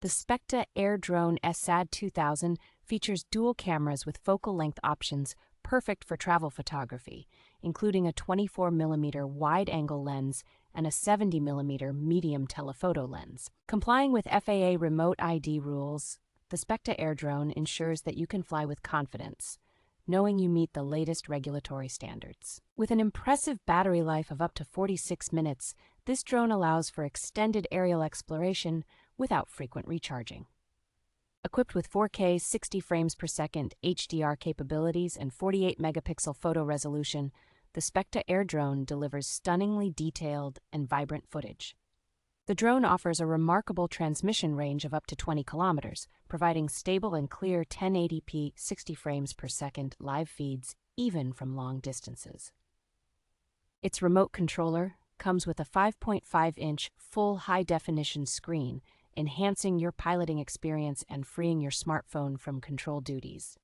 The Specta Air Drone SAD-2000 features dual cameras with focal length options perfect for travel photography, including a 24mm wide-angle lens and a 70mm medium-telephoto lens. Complying with FAA Remote ID rules, the Specta Air Drone ensures that you can fly with confidence, knowing you meet the latest regulatory standards. With an impressive battery life of up to 46 minutes, this drone allows for extended aerial exploration without frequent recharging. Equipped with 4K 60 frames per second HDR capabilities and 48 megapixel photo resolution, the Specta Air Drone delivers stunningly detailed and vibrant footage. The drone offers a remarkable transmission range of up to 20 kilometers, providing stable and clear 1080p 60 frames per second live feeds even from long distances. Its remote controller comes with a 5.5-inch full high-definition screen, enhancing your piloting experience and freeing your smartphone from control duties.